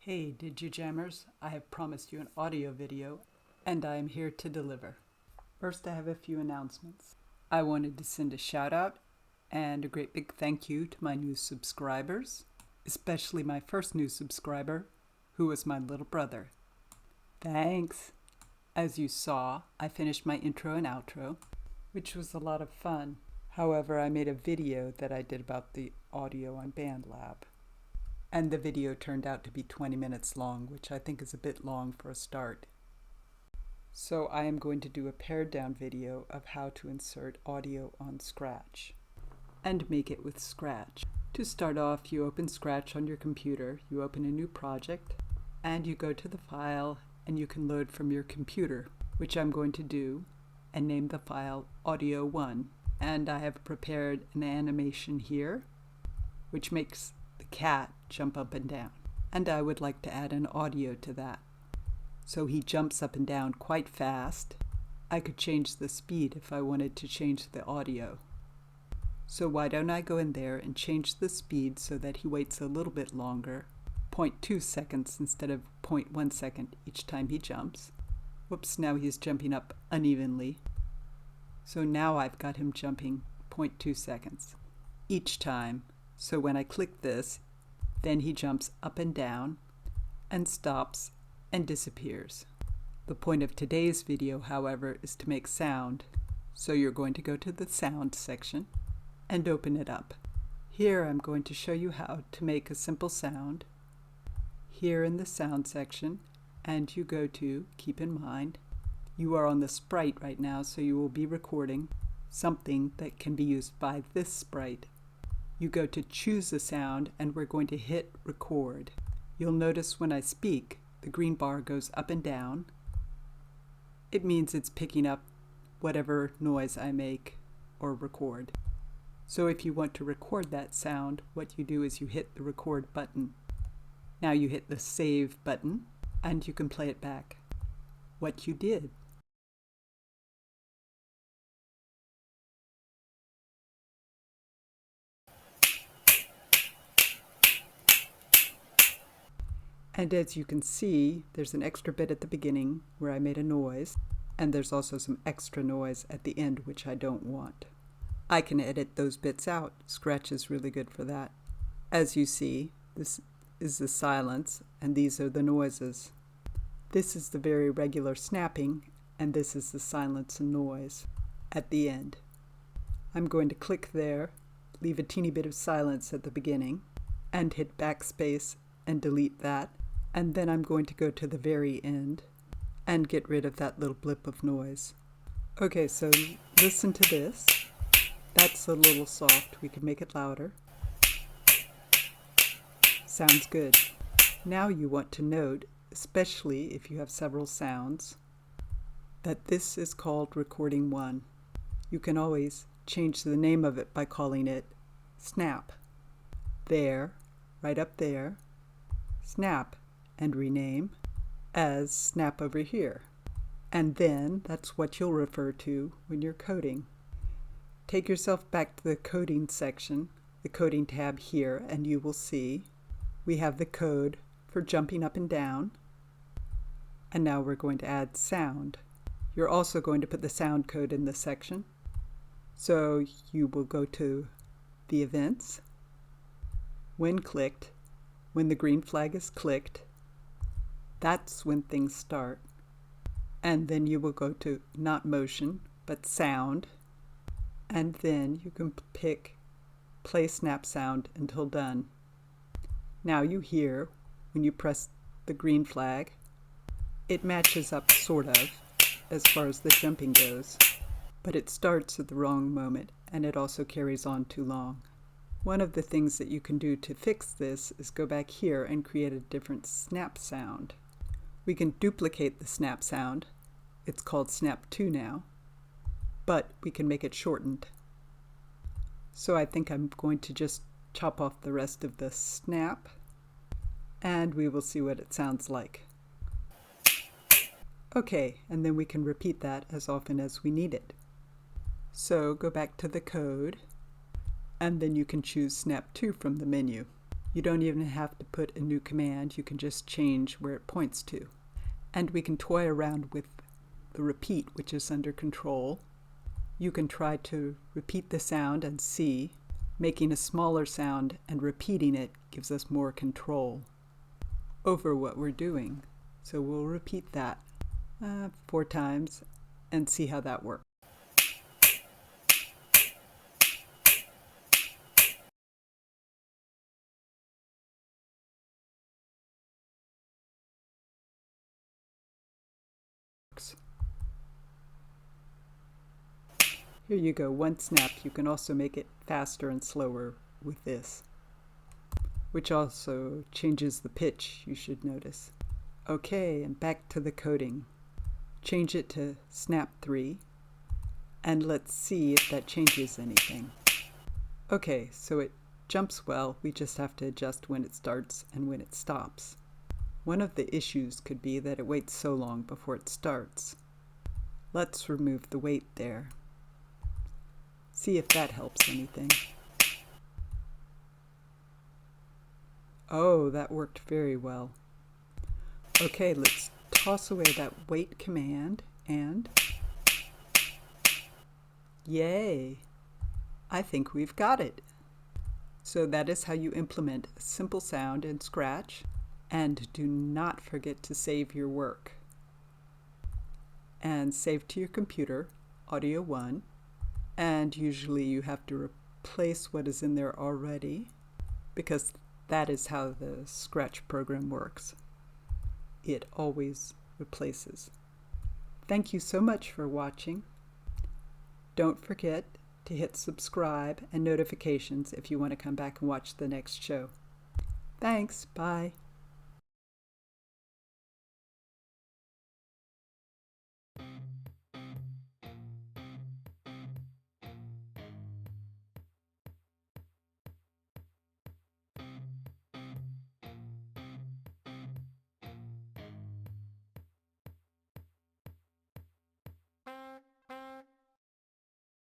Hey, did you jammers? I have promised you an audio video, and I am here to deliver. First, I have a few announcements. I wanted to send a shout out and a great big thank you to my new subscribers, especially my first new subscriber, who was my little brother. Thanks! As you saw, I finished my intro and outro, which was a lot of fun. However, I made a video that I did about the audio on BandLab. And the video turned out to be 20 minutes long, which I think is a bit long for a start. So I am going to do a pared down video of how to insert audio on Scratch and make it with Scratch. To start off, you open Scratch on your computer, you open a new project, and you go to the file and you can load from your computer, which I'm going to do, and name the file audio1. And I have prepared an animation here, which makes the cat jump up and down. And I would like to add an audio to that. So he jumps up and down quite fast. I could change the speed if I wanted to change the audio. So why don't I go in there and change the speed so that he waits a little bit longer, 0.2 seconds instead of 0.1 second each time he jumps. Whoops, now he's jumping up unevenly. So now I've got him jumping 0.2 seconds each time. So when I click this, then he jumps up and down and stops and disappears. The point of today's video, however, is to make sound. So you're going to go to the sound section and open it up. Here I'm going to show you how to make a simple sound. Here in the sound section, and you go to, keep in mind, you are on the sprite right now, so you will be recording something that can be used by this sprite. You go to choose a sound and we're going to hit record. You'll notice when I speak, the green bar goes up and down. It means it's picking up whatever noise I make or record. So if you want to record that sound, what you do is you hit the record button. Now you hit the save button and you can play it back. What you did. And as you can see, there's an extra bit at the beginning where I made a noise, and there's also some extra noise at the end which I don't want. I can edit those bits out. Scratch is really good for that. As you see, this is the silence, and these are the noises. This is the very regular snapping, and this is the silence and noise at the end. I'm going to click there, leave a teeny bit of silence at the beginning, and hit backspace and delete that. And then I'm going to go to the very end and get rid of that little blip of noise. Okay, so listen to this. That's a little soft. We can make it louder. Sounds good. Now you want to note, especially if you have several sounds, that this is called recording 1. You can always change the name of it by calling it snap. There, right up there, snap, and rename as snap over here. And then that's what you'll refer to when you're coding. Take yourself back to the coding section, the coding tab here, and you will see we have the code for jumping up and down. And now we're going to add sound. You're also going to put the sound code in this section. So you will go to the events, when clicked, when the green flag is clicked, that's when things start. And then you will go to not motion, but sound. And then you can pick play snap sound until done. Now you hear, when you press the green flag, it matches up sort of as far as the jumping goes. But it starts at the wrong moment, and it also carries on too long. One of the things that you can do to fix this is go back here and create a different snap sound. We can duplicate the snap sound. It's called snap 2 now, but we can make it shortened. So I think I'm going to just chop off the rest of the snap, and we will see what it sounds like. Okay, and then we can repeat that as often as we need it. So go back to the code, and then you can choose snap 2 from the menu. You don't even have to put a new command, you can just change where it points to. And we can toy around with the repeat, which is under control. You can try to repeat the sound and see. Making a smaller sound and repeating it gives us more control over what we're doing. So we'll repeat that 4 times and see how that works. Here you go, 1 snap. You can also make it faster and slower with this, which also changes the pitch, you should notice. Okay, and back to the coding. Change it to snap 3, and let's see if that changes anything. Okay, so it jumps well, we just have to adjust when it starts and when it stops. One of the issues could be that it waits so long before it starts. Let's remove the wait there. See if that helps anything. Oh, that worked very well. Okay, let's toss away that wait command and yay! I think we've got it. So that is how you implement a simple sound in Scratch. And do not forget to save your work. And save to your computer, Audio 1. And usually you have to replace what is in there already, because that is how the Scratch program works. It always replaces. Thank you so much for watching. Don't forget to hit subscribe and notifications if you want to come back and watch the next show. Thanks. Bye.